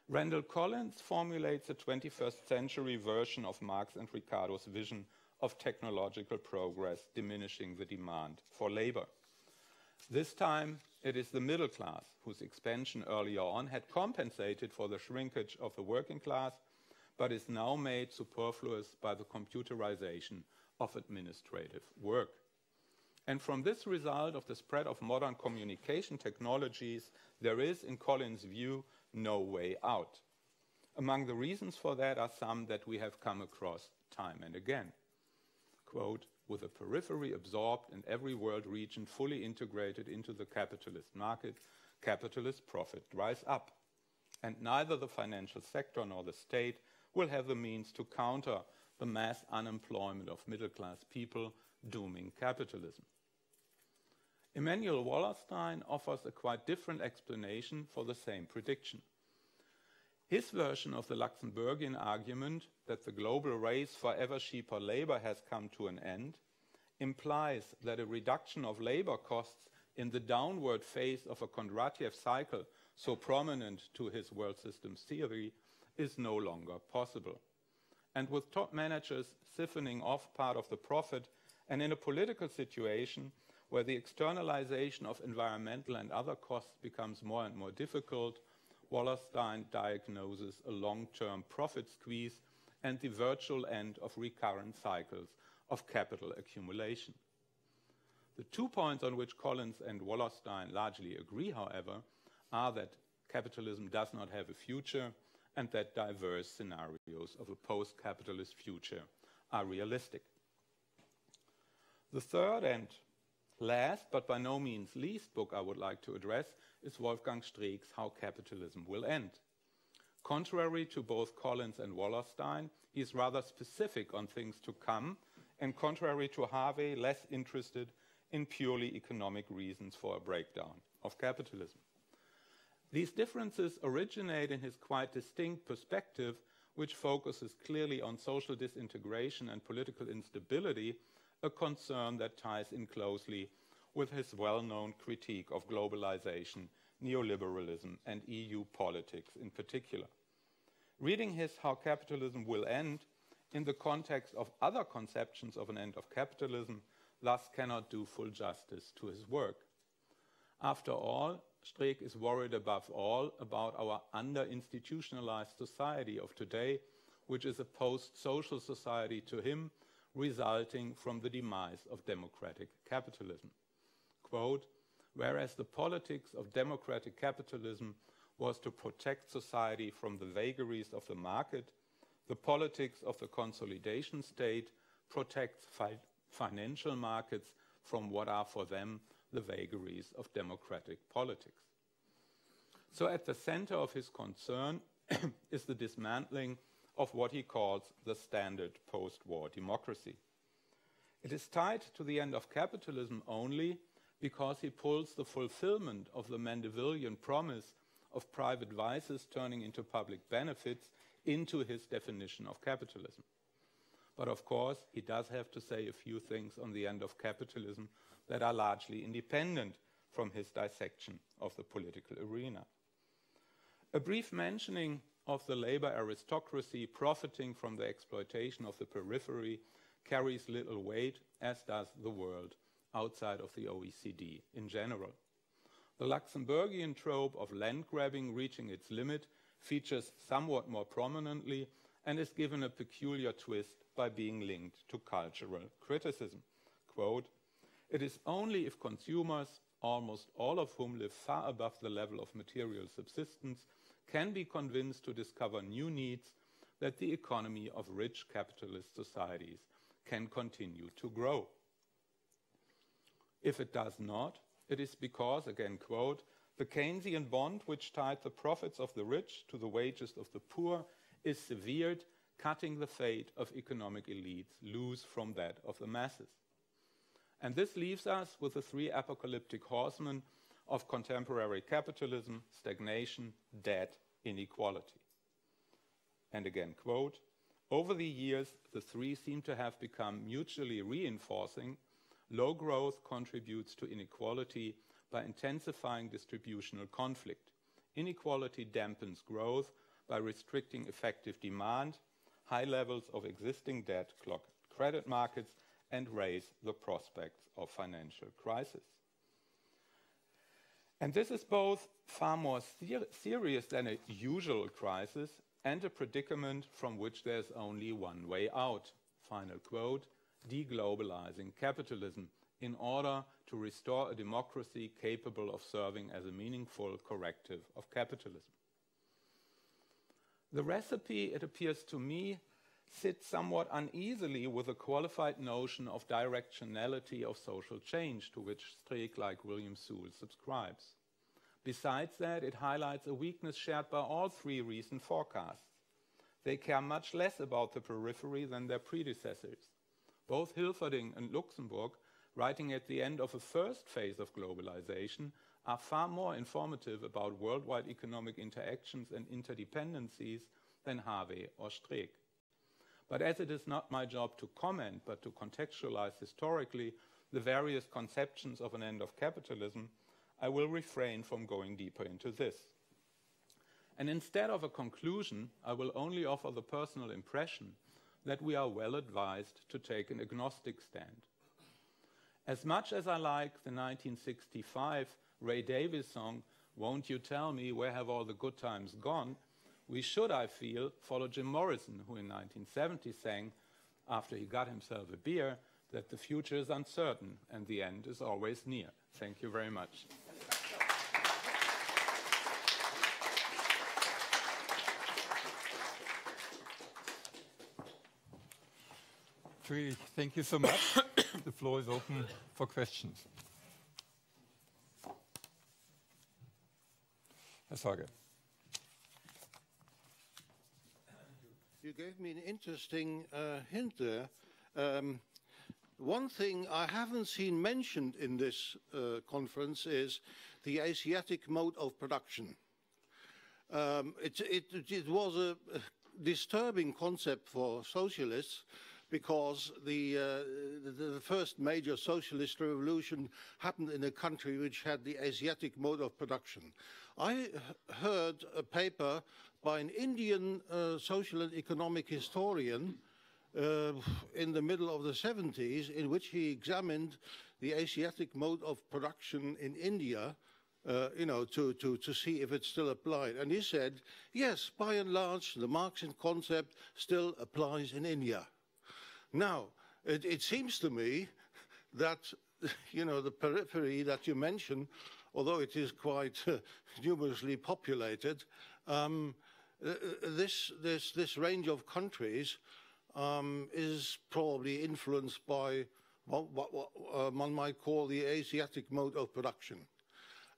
Randall Collins formulates a 21st century version of Marx and Ricardo's vision of technological progress diminishing the demand for labor. This time, it is the middle class whose expansion earlier on had compensated for the shrinkage of the working class, but is now made superfluous by the computerization of administrative work. And from this result of the spread of modern communication technologies, there is, in Collins' view, no way out. Among the reasons for that are some that we have come across time and again. Quote, with a periphery absorbed and every world region fully integrated into the capitalist market, capitalist profit dries up. And neither the financial sector nor the state will have the means to counter the mass unemployment of middle-class people, dooming capitalism. Immanuel Wallerstein offers a quite different explanation for the same prediction. His version of the Luxemburgian argument that the global race for ever cheaper labor has come to an end implies that a reduction of labor costs in the downward phase of a Kondratiev cycle, so prominent to his world systems theory, is no longer possible. And with top managers siphoning off part of the profit, and in a political situation where the externalization of environmental and other costs becomes more and more difficult, Wallerstein diagnoses a long-term profit squeeze and the virtual end of recurrent cycles of capital accumulation. The 2 points on which Collins and Wallerstein largely agree, however, are that capitalism does not have a future and that diverse scenarios of a post-capitalist future are realistic. The third and last, but by no means least, book I would like to address is Wolfgang Streeck's How Capitalism Will End. Contrary to both Collins and Wallerstein, he is rather specific on things to come, and contrary to Harvey, less interested in purely economic reasons for a breakdown of capitalism. These differences originate in his quite distinct perspective, which focuses clearly on social disintegration and political instability, a concern that ties in closely with his well-known critique of globalization, neoliberalism, and EU politics in particular. Reading his How Capitalism Will End in the context of other conceptions of an end of capitalism thus cannot do full justice to his work. After all, Streeck is worried above all about our under-institutionalized society of today, which is a post-social society to him, resulting from the demise of democratic capitalism. Quote, whereas the politics of democratic capitalism was to protect society from the vagaries of the market, the politics of the consolidation state protects financial markets from what are for them the vagaries of democratic politics. So at the center of his concern is the dismantling of what he calls the standard post-war democracy. It is tied to the end of capitalism only because he pulls the fulfillment of the Mandevillian promise of private vices turning into public benefits into his definition of capitalism. But of course, he does have to say a few things on the end of capitalism that are largely independent from his dissection of the political arena. A brief mentioning of the labor aristocracy profiting from the exploitation of the periphery carries little weight, as does the world outside of the OECD in general. The Luxemburgian trope of land grabbing reaching its limit features somewhat more prominently and is given a peculiar twist by being linked to cultural criticism. Quote, it is only if consumers, almost all of whom live far above the level of material subsistence, can be convinced to discover new needs that the economy of rich capitalist societies can continue to grow. If it does not, it is because, again, quote, the Keynesian bond which tied the profits of the rich to the wages of the poor is severed, cutting the fate of economic elites loose from that of the masses. And this leaves us with the three apocalyptic horsemen of contemporary capitalism: stagnation, debt, inequality. And again, quote, over the years, the three seem to have become mutually reinforcing. Low growth contributes to inequality by intensifying distributional conflict. Inequality dampens growth by restricting effective demand. High levels of existing debt clog credit markets and raise the prospects of financial crisis. And this is both far more serious than a usual crisis and a predicament from which there's only one way out. Final quote, deglobalizing capitalism in order to restore a democracy capable of serving as a meaningful corrective of capitalism. The recipe, it appears to me, sits somewhat uneasily with the qualified notion of directionality of social change to which Streeck, like William Sewell, subscribes. Besides that, it highlights a weakness shared by all three recent forecasts. They care much less about the periphery than their predecessors. Both Hilferding and Luxemburg, writing at the end of the first phase of globalization, are far more informative about worldwide economic interactions and interdependencies than Harvey or Streeck. But as it is not my job to comment, but to contextualize historically the various conceptions of an end of capitalism, I will refrain from going deeper into this. And instead of a conclusion, I will only offer the personal impression that we are well advised to take an agnostic stand. As much as I like the 1965 Ray Davies song, "Won't You Tell Me Where Have All the Good Times Gone?" we should, I feel, follow Jim Morrison, who in 1970 sang, after he got himself a beer, that the future is uncertain and the end is always near. Thank you very much. Friedrich, thank you so much. The floor is open for questions. Herr Sorge. You gave me an interesting hint there. One thing I haven't seen mentioned in this conference is the Asiatic mode of production. It was a disturbing concept for socialists because the first major socialist revolution happened in a country which had the Asiatic mode of production. I heard a paper by an Indian social and economic historian in the middle of the 70s, in which he examined the Asiatic mode of production in India, to see if it still applied. And he said, yes, by and large, the Marxian concept still applies in India. Now, it seems to me that, the periphery that you mentioned, although it is quite numerously populated, this range of countries is probably influenced by what one might call the Asiatic mode of production.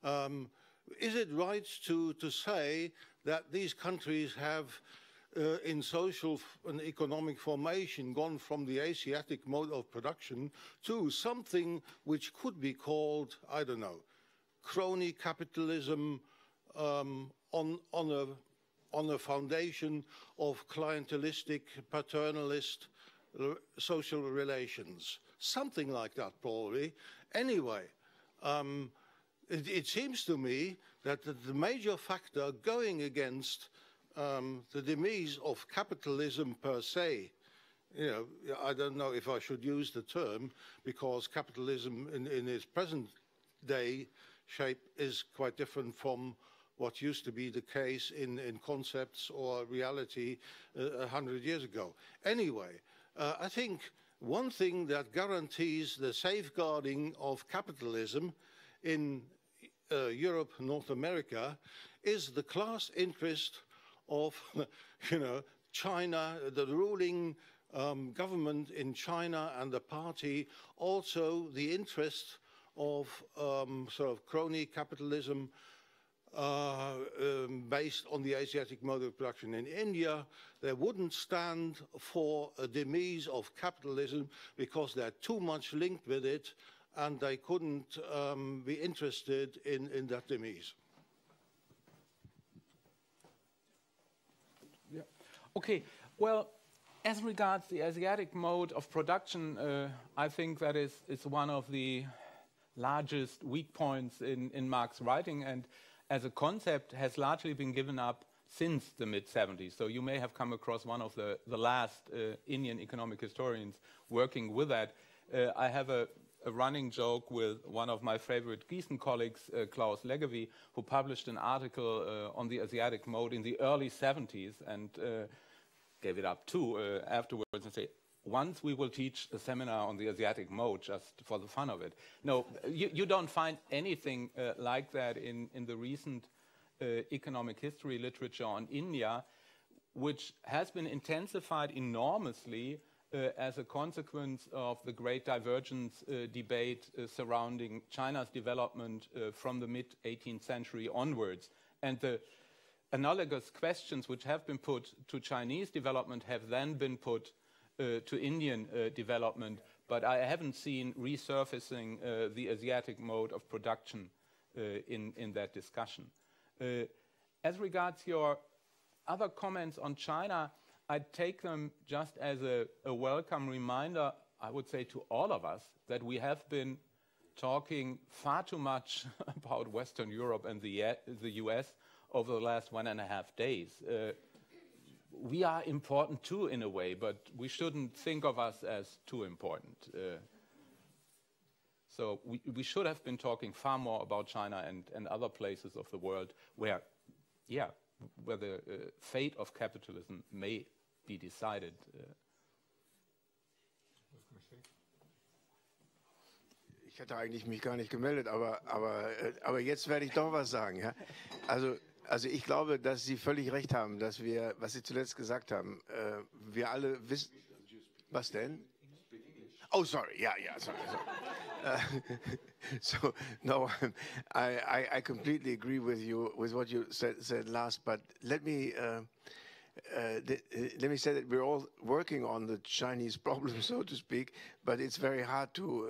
Is it right to say that these countries have, in social and economic formation, gone from the Asiatic mode of production to something which could be called, I don't know, crony capitalism on a foundation of clientelistic, paternalist social relations? Something like that, probably. Anyway, it seems to me that the major factor going against the demise of capitalism per se, I don't know if I should use the term, because capitalism in its present day shape is quite different from what used to be the case in concepts or reality 100 years ago. Anyway, I think one thing that guarantees the safeguarding of capitalism in Europe, North America, is the class interest of, China, the ruling government in China and the party, also the interest of sort of crony capitalism based on the Asiatic mode of production. In India, they wouldn't stand for a demise of capitalism because they're too much linked with it, and they couldn't be interested in that demise. Yeah. Okay, well, as regards the Asiatic mode of production, I think that is one of the largest weak points in Marx's writing, and as a concept has largely been given up since the mid-70s. So you may have come across one of the last Indian economic historians working with that. I have a running joke with one of my favorite Gießen colleagues, Klaus Leggevi, who published an article on the Asiatic mode in the early 70s and gave it up too afterwards and say, once we will teach a seminar on the Asiatic mode just for the fun of it. No, you don't find anything like that in the recent economic history literature on India, which has been intensified enormously as a consequence of the great divergence debate surrounding China's development from the mid-18th century onwards. And the analogous questions which have been put to Chinese development have then been put to Indian development, but I haven't seen resurfacing the Asiatic mode of production in that discussion. As regards your other comments on China, I'd take them just as a welcome reminder, I would say, to all of us, that we have been talking far too much about Western Europe and the US over the last 1.5 days. We are important too, in a way, but we shouldn't think of us as too important. So we should have been talking far more about China and other places of the world where, where the fate of capitalism may be decided. Ich hatte eigentlich mich gar nicht gemeldet, aber jetzt werde ich doch was sagen. Ja? Also ich glaube, dass Sie völlig recht haben, dass wir, was Sie zuletzt gesagt haben, wir alle wissen... Was denn? Oh, sorry. Yeah, sorry. So no, I completely agree with you with what you said last. But let me say that we're all working on the Chinese problem, so to speak. But it's very hard to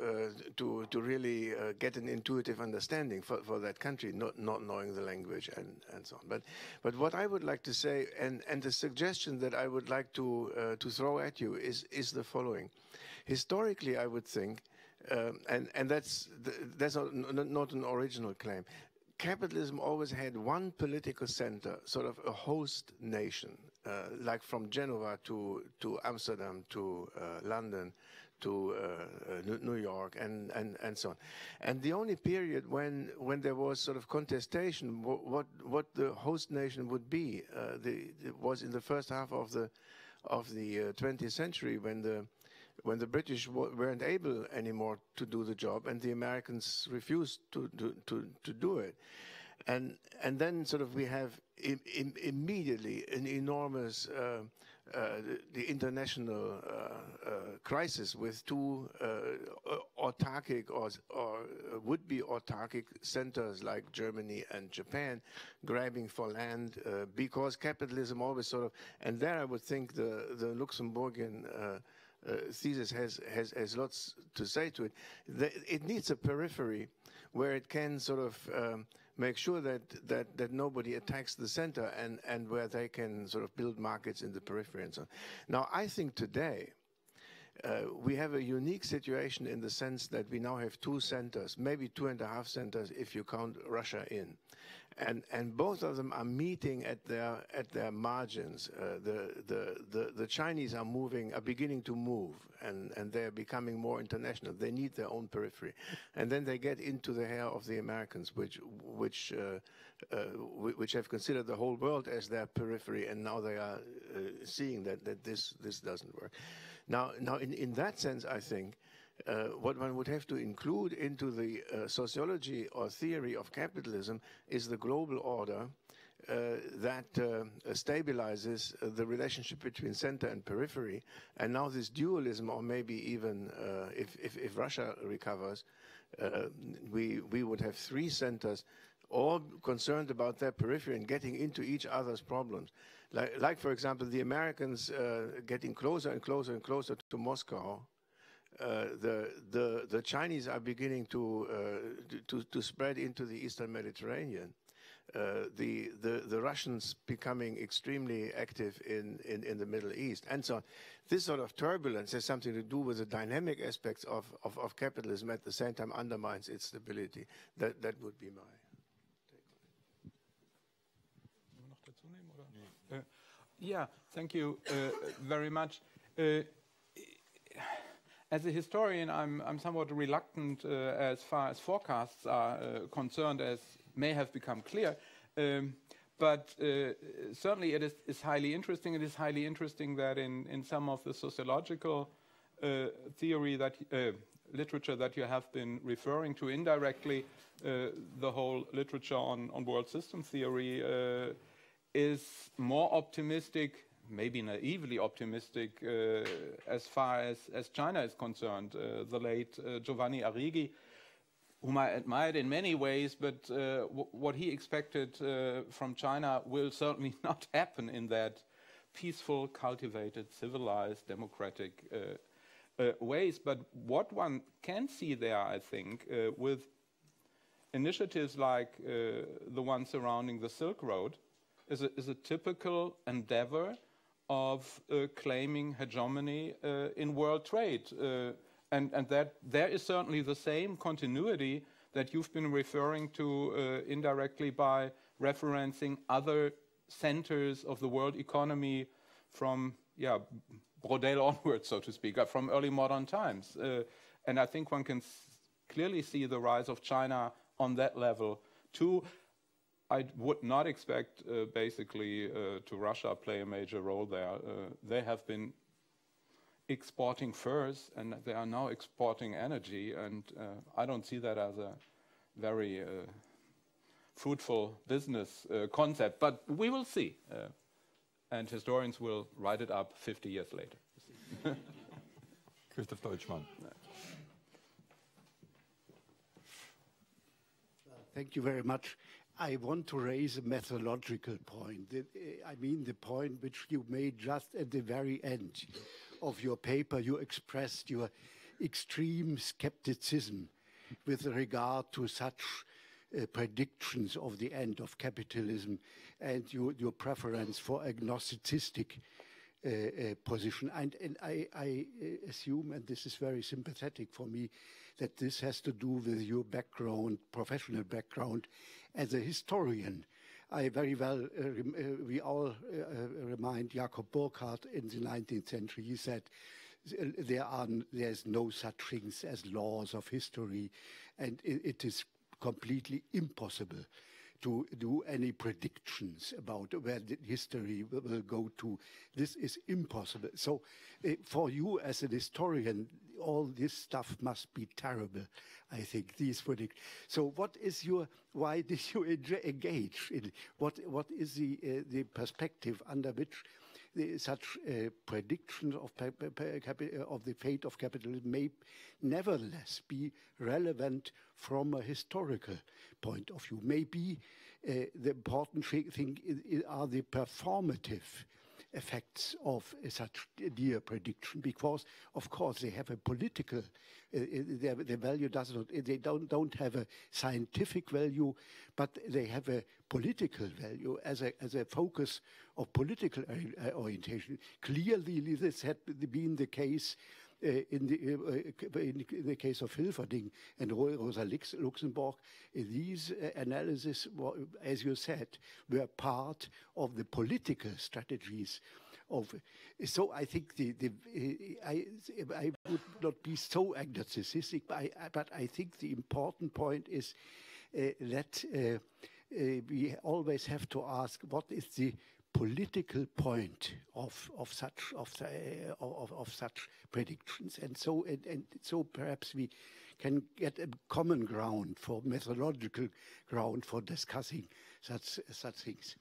really get an intuitive understanding for that country, not knowing the language and so on. But what I would like to say, and the suggestion that I would like to throw at you is the following. Historically, I would think. And that's not an original claim. Capitalism always had one political center, sort of a host nation, like from Genova to Amsterdam to London to New York and so on. And the only period when there was sort of contestation what the host nation would be, it was in the first half of the 20th century when the British weren't able anymore to do the job, and the Americans refused to do it, and then sort of we have immediately an enormous the international crisis with two autarkic or would-be autarkic centers like Germany and Japan grabbing for land because capitalism always sort of, and there I would think the Luxembourgian thesis has lots to say to it. It needs a periphery where it can sort of make sure that nobody attacks the center and where they can sort of build markets in the periphery and so on. Now, I think today we have a unique situation in the sense that we now have two centers, maybe 2.5 centers if you count Russia in. And both of them are meeting at their margins. The Chinese are beginning to move, and they're becoming more international. They need their own periphery, and then they get into the hair of the Americans, which have considered the whole world as their periphery, and now they are seeing that this doesn't work. Now in that sense, I think. What one would have to include into the sociology or theory of capitalism is the global order that stabilizes the relationship between center and periphery. And now this dualism, or maybe even if Russia recovers, we would have three centers all concerned about their periphery and getting into each other's problems. Like for example, the Americans getting closer and closer and closer to Moscow. The Chinese are beginning to spread into the Eastern Mediterranean. The Russians becoming extremely active in the Middle East, and so on. This sort of turbulence has something to do with the dynamic aspects of capitalism. At the same time, undermines its stability. That would be my take. Yeah, thank you very much. As a historian, I'm somewhat reluctant as far as forecasts are concerned, as may have become clear. But certainly it is highly interesting. It is highly interesting that in some of the sociological theory that literature that you have been referring to indirectly, the whole literature on world system theory is more optimistic, maybe naively optimistic as far as China is concerned. The late Giovanni Arrighi, whom I admired in many ways, but what he expected from China will certainly not happen in that peaceful, cultivated, civilized, democratic ways. But what one can see there, I think, with initiatives like the one surrounding the Silk Road, is a typical endeavor of claiming hegemony in world trade. And that there is certainly the same continuity that you've been referring to indirectly by referencing other centers of the world economy from, Brodel onwards, so to speak, from early modern times. And I think one can clearly see the rise of China on that level too. I would not expect, basically, to Russia play a major role there. They have been exporting furs, and they are now exporting energy, and I don't see that as a very fruitful business concept, but we will see, and historians will write it up 50 years later. Christoph Deutschmann. Thank you very much. I want to raise a methodological point. I mean the point which you made just at the very end of your paper. You expressed your extreme skepticism with regard to such predictions of the end of capitalism and your preference for agnosticistic position. And I assume, and this is very sympathetic for me, that this has to do with your background, professional background as a historian. I very well, we all remind Jakob Burckhardt in the 19th century. He said, there's no such things as laws of history, and it is completely impossible to do any predictions about where the history will go to. This is impossible. So for you as a historian, all this stuff must be terrible, I think, these predictions. So what is why did you engage in, what is the perspective under which such predictions of the fate of capitalism may nevertheless be relevant from a historical point of view? Maybe the important thing are the performative effects of such near prediction, because of course they have a political, their value does not, they don't have a scientific value, but they have a political value as a focus of political orientation. Clearly this had been the case in the case of Hilferding and Rosa Luxemburg. These analyses, as you said, were part of the political strategies of. So I think I would not be so agnosticistic, but I think the important point is that we always have to ask what is the political point of such predictions, and so perhaps we can get a common ground for methodological ground for discussing such things.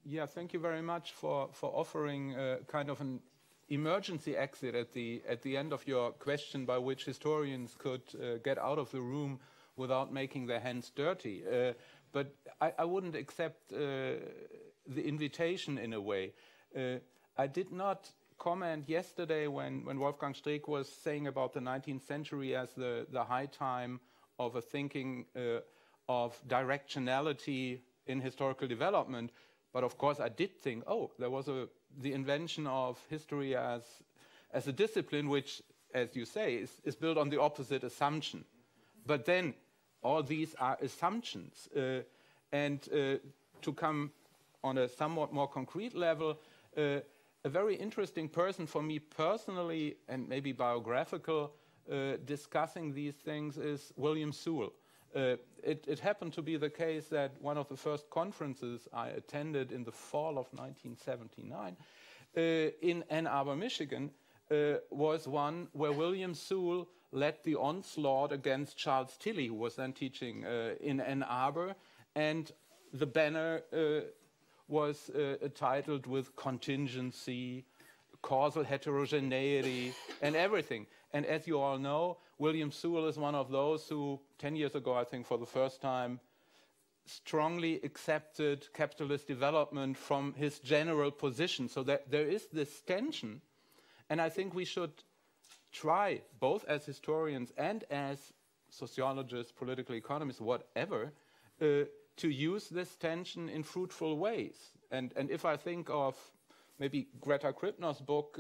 Yeah, thank you very much for offering kind of an emergency exit at the end of your question, by which historians could get out of the room without making their hands dirty. But I wouldn't accept the invitation in a way. I did not comment yesterday when Wolfgang Streeck was saying about the 19th century as the high time of a thinking of directionality in historical development. But of course I did think, oh, there was the invention of history as a discipline which, as you say, is built on the opposite assumption. But then all these are assumptions. And to come on a somewhat more concrete level, a very interesting person for me personally, and maybe biographical, discussing these things is William Sewell. It happened to be the case that one of the first conferences I attended in the fall of 1979 in Ann Arbor, Michigan, was one where William Sewell led the onslaught against Charles Tilly, who was then teaching in Ann Arbor, and the banner was titled with contingency, causal heterogeneity, and everything. And as you all know, William Sewell is one of those who, 10 years ago, I think, for the first time, strongly accepted capitalist development from his general position. So that there is this tension. And I think we should try, both as historians and as sociologists, political economists, whatever, to use this tension in fruitful ways. And if I think of maybe Greta Krippner's book,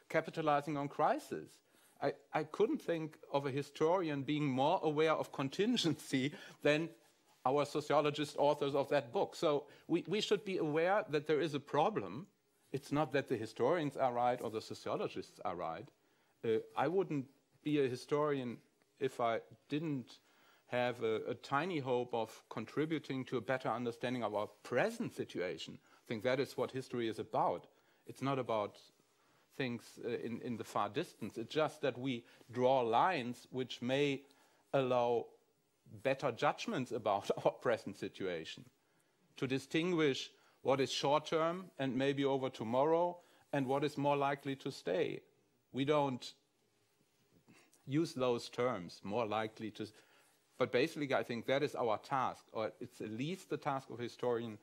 Capitalizing on Crisis, I couldn't think of a historian being more aware of contingency than our sociologist authors of that book. So we should be aware that there is a problem. It's not that the historians are right or the sociologists are right. I wouldn't be a historian if I didn't have a tiny hope of contributing to a better understanding of our present situation. I think that is what history is about. It's not about things in the far distance. It's just that we draw lines which may allow better judgments about our present situation, to distinguish what is short-term and maybe over tomorrow and what is more likely to stay. We don't use those terms, more likely to, but basically I think that is our task, or it's at least the task of a historian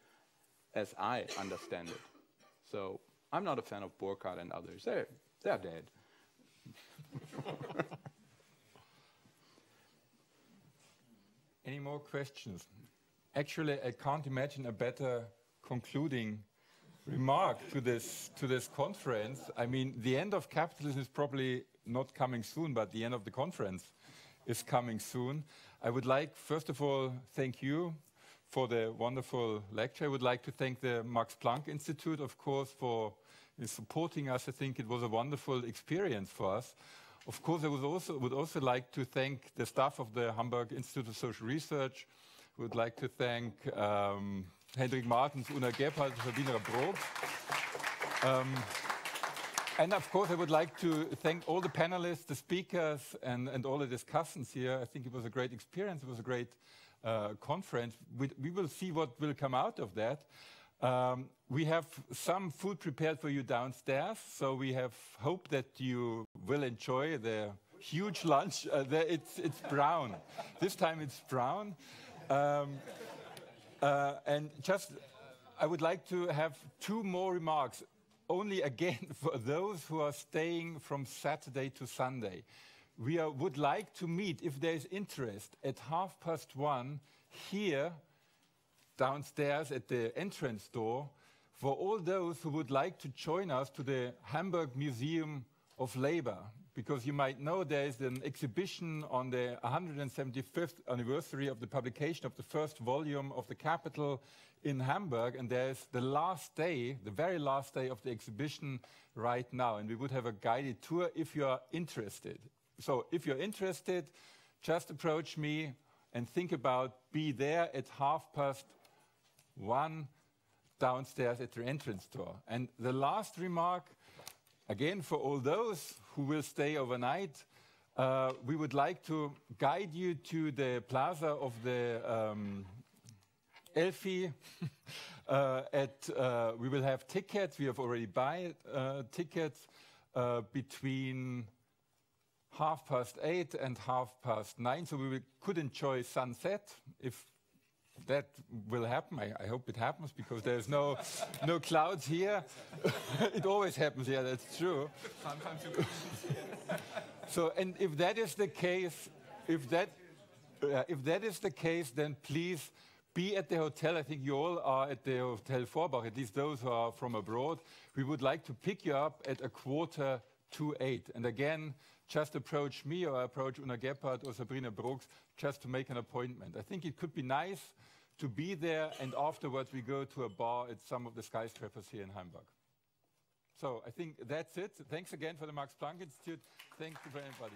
as I understand it. So I'm not a fan of Burkhardt and others. They're dead. Any more questions? Actually, I can't imagine a better concluding remark to this conference. I mean, the end of capitalism is probably not coming soon, but the end of the conference is coming soon. I would like, first of all, thank you for the wonderful lecture. I would like to thank the Max Planck Institute, of course, for supporting us. I think it was a wonderful experience for us. Of course, I would also like to thank the staff of the Hamburg Institute of Social Research. I would like to thank Hendrik Martens, Una Gebhardt, Sabine Brooks. And of course, I would like to thank all the panelists, the speakers, and all the discussants here. I think it was a great experience. It was a great conference. We will see what will come out of that. We have some food prepared for you downstairs, so we have hope that you will enjoy the huge lunch. It's brown. This time it's brown. And just, I would like to have two more remarks. Only again for those who are staying from Saturday to Sunday. We would like to meet, if there is interest, at 1:30 here downstairs at the entrance door for all those who would like to join us to the Hamburg Museum of Labor. Because you might know there is an exhibition on the 175th anniversary of the publication of the first volume of The Capital in Hamburg, and there's the last day, the very last day of the exhibition right now, and we would have a guided tour if you are interested. So if you're interested, just approach me and think about be there at 1:30 downstairs at the entrance door. And the last remark, again, for all those who will stay overnight, we would like to guide you to the plaza of the Elfi. We will have tickets. We have already bought tickets between 8:30 and 9:30, so we could enjoy sunset if that will happen. I hope it happens because there's no clouds here. It always happens here. That's true. Sometimes. So, and if that is the case, if that is the case, then please be at the hotel. I think you all are at the Hotel Vorbach, at least those who are from abroad. We would like to pick you up at 7:45. And again, just approach me or approach Una Gebhardt or Sabrina Brooks just to make an appointment. I think it could be nice to be there, and afterwards we go to a bar at some of the skyscrapers here in Hamburg. So I think that's it. Thanks again for the Max Planck Institute. Thanks to everybody.